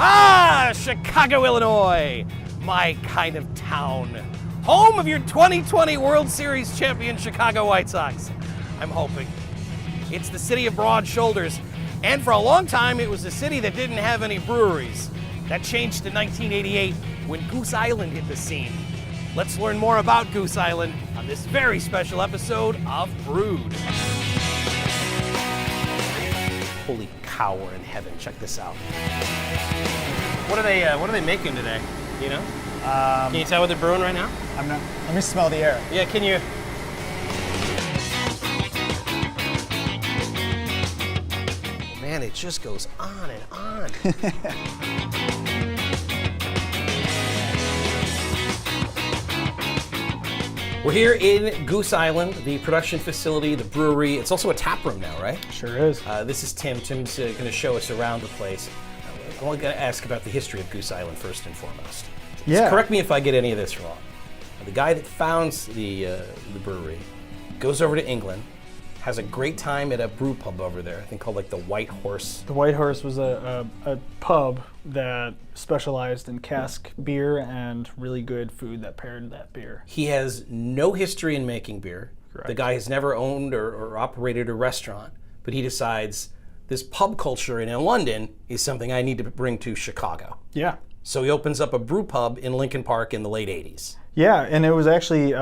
Ah, Chicago, Illinois, my kind of town. Home of your 2020 World Series champion Chicago White Sox. I'm hoping. It's the city of broad shoulders, and for a long time it was a city that didn't have any breweries. That changed in 1988 when Goose Island hit the scene. Let's learn more about Goose Island on this very special episode of Brewed. Holy cow, we're in heaven. Check this out. What are they making today? You know? Can you tell what they're brewing right now? I'm not. Let me smell the air. Yeah, can you? Man, it just goes on and on. We're here in Goose Island, the production facility, the brewery. It's also a tap room now, right? Sure is. This is Tim. Tim's going to show us around the place. I want to ask about the history of Goose Island first and foremost. Yeah. So correct me if I get any of this wrong. The guy that founds the brewery goes over to England, has a great time at a brew pub over there, I think called like the White Horse. The White Horse was a pub that specialized in cask beer and really good food that paired that beer. He has no history in making beer. Correct. The guy has never owned or operated a restaurant, but he decides this pub culture in London is something I need to bring to Chicago. Yeah. So he opens up a brew pub in Lincoln Park in the late 80s. Yeah, and it was actually,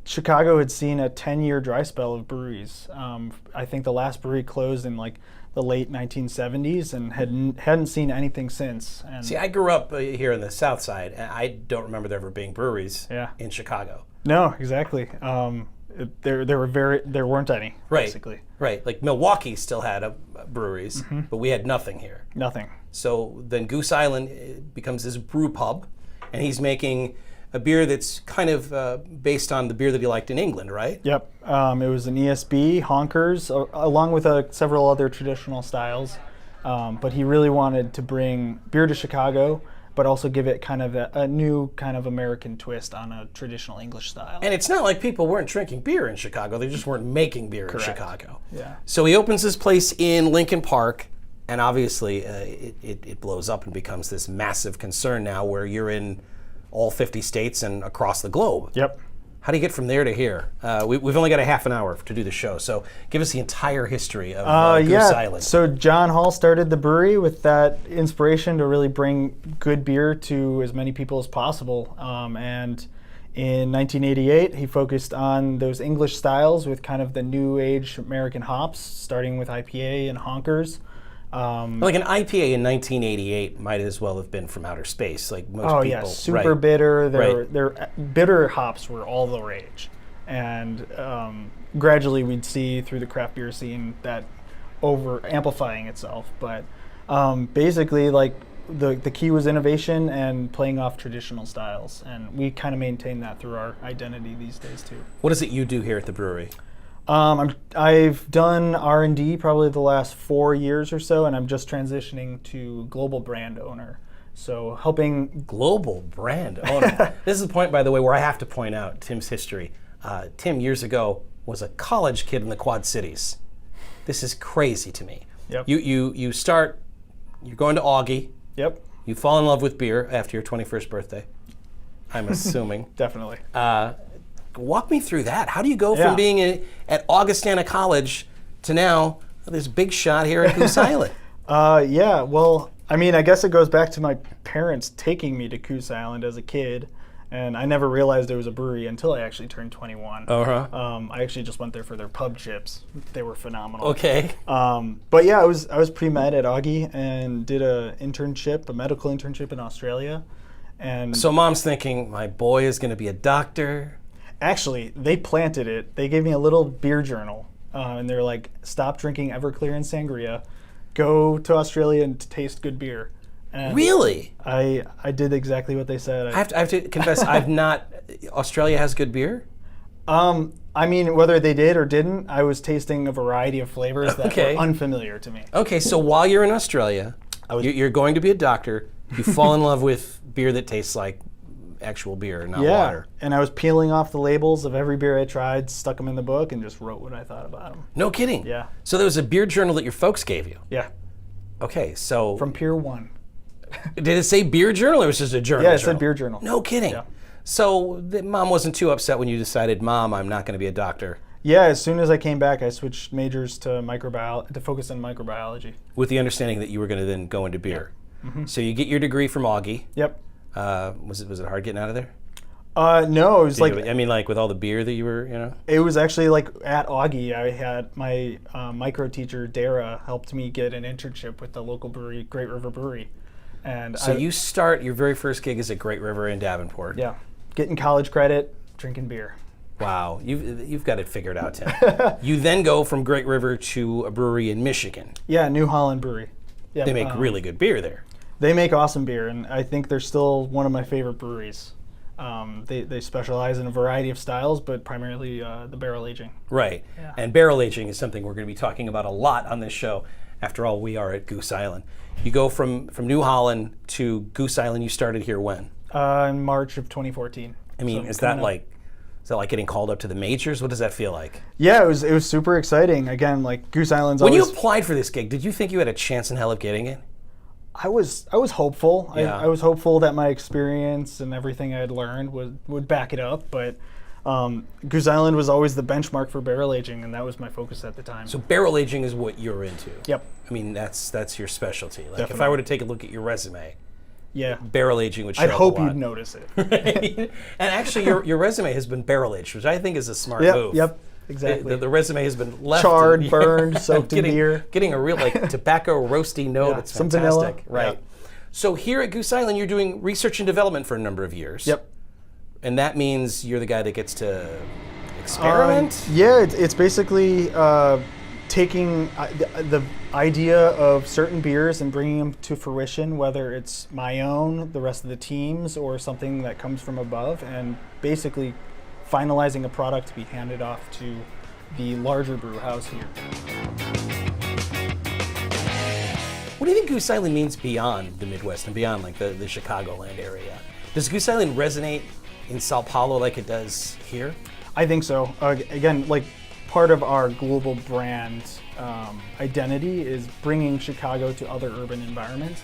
Chicago had seen a 10-year dry spell of breweries. I think the last brewery closed in like the late 1970s and hadn't seen anything since. And See, I grew up here in the South Side, and I don't remember there ever being breweries in Chicago. No, exactly. There weren't any, Right. basically. Right, like Milwaukee still had breweries, but we had nothing here. Nothing. So then Goose Island becomes this brew pub, and he's making a beer that's kind of based on the beer that he liked in England, right? Yep. It was an ESB, Honkers, along with several other traditional styles. But he really wanted to bring beer to Chicago, but also give it kind of a new kind of American twist on a traditional English style. And it's not like people weren't drinking beer in Chicago, they just weren't making beer Correct. in Chicago. Yeah. So he opens this place in Lincoln Park, and obviously it blows up and becomes this massive concern now where you're in all 50 states and across the globe. Yep. How do you get from there to here? We've only got a half an hour to do the show, so give us the entire history of Goose Island. So John Hall started the brewery with that inspiration to really bring good beer to as many people as possible. And in 1988, he focused on those English styles with kind of the new age American hops, starting with IPA and Honkers. Like an IPA in 1988 might as well have been from outer space, like most people. Oh yeah, super right. bitter. Right. Their bitter hops were all the rage, and gradually we'd see through the craft beer scene that over amplifying itself. But basically, like the key was innovation and playing off traditional styles, and we kind of maintain that through our identity these days too. What is it you do here at the brewery? I've done R&D probably the last 4 years or so, and I'm just transitioning to global brand owner. So helping global brand owner. This is the point, by the way, where I have to point out Tim's history. Tim, years ago, was a college kid in the Quad Cities. This is crazy to me. Yep. You start, you're going to Augie. Yep. You fall in love with beer after your 21st birthday, I'm assuming. Definitely. Walk me through that. How do you go from being at Augustana College to now this big shot here at Goose Island? Yeah, well, I mean, I guess it goes back to my parents taking me to Goose Island as a kid, and I never realized it was a brewery until I actually turned 21. Uh-huh. I actually just went there for their pub chips. They were phenomenal. Okay. But yeah, I was pre-med at Augie and did a medical internship in Australia. And so mom's thinking, my boy is going to be a doctor. Actually, they planted it. They gave me a little beer journal, and they were like, stop drinking Everclear and Sangria, go to Australia and taste good beer. And really? I did exactly what they said. I have to confess, Australia has good beer? I mean, whether they did or didn't, I was tasting a variety of flavors that were unfamiliar to me. Okay, so while you're in Australia, you're going to be a doctor, you fall in love with beer that tastes like actual beer, not water. And I was peeling off the labels of every beer I tried, stuck them in the book, and just wrote what I thought about them. No kidding? Yeah. So there was a beer journal that your folks gave you? Yeah. Okay, so... From Pier 1. Did it say beer journal or was it just a journal? Yeah, it said beer journal. No kidding. Yeah. So Mom wasn't too upset when you decided, Mom, I'm not going to be a doctor. Yeah, as soon as I came back, I switched majors to microbiology, to focus on microbiology. With the understanding that you were going to then go into beer. Yeah. Mm-hmm. So you get your degree from Augie. Yep. Was it hard getting out of there? No, it was like with all the beer that you were, It was actually like at Augie, I had my micro teacher, Dara, helped me get an internship with the local brewery, Great River Brewery. And so you start, your very first gig is at Great River in Davenport. Yeah, getting college credit, drinking beer. Wow, you've got it figured out, Tim. You then go from Great River to a brewery in Michigan. Yeah, New Holland Brewery. Yeah, they make really good beer there. They make awesome beer, and I think they're still one of my favorite breweries. They specialize in a variety of styles, but primarily the barrel aging. Right, yeah. And barrel aging is something we're going to be talking about a lot on this show. After all, we are at Goose Island. You go from New Holland to Goose Island. You started here when? In March of 2014. I mean, is that like getting called up to the majors? What does that feel like? Yeah, it was super exciting. Again, like Goose Island's when always... you applied for this gig, did you think you had a chance in hell of getting it? I was hopeful. Yeah. I was hopeful that my experience and everything I had learned would back it up, but Goose Island was always the benchmark for barrel aging, and that was my focus at the time. So barrel aging is what you're into. Yep. I mean, that's your specialty. Like Definitely. if I were to take a look at your resume, yeah, barrel aging would show I'd up hope a lot. you'd notice it. Right? And actually, your resume has been barrel aged, which I think is a smart Yep, move. yep, exactly. The resume has been left charred, burned, soaked in beer, getting a real like tobacco roasty note. Yeah, It's some fantastic, vanilla. right? Yeah. So here at Goose Island, you're doing research and development for a number of years. Yep. And that means you're the guy that gets to experiment? Yeah, it's basically taking the idea of certain beers and bringing them to fruition, whether it's my own, the rest of the team's, or something that comes from above, and basically finalizing a product to be handed off to the larger brew house here. What do you think Goose Island means beyond the Midwest and beyond like the Chicagoland area? Does Goose Island resonate in Sao Paulo like it does here? I think so. Again, like part of our global brand identity is bringing Chicago to other urban environments.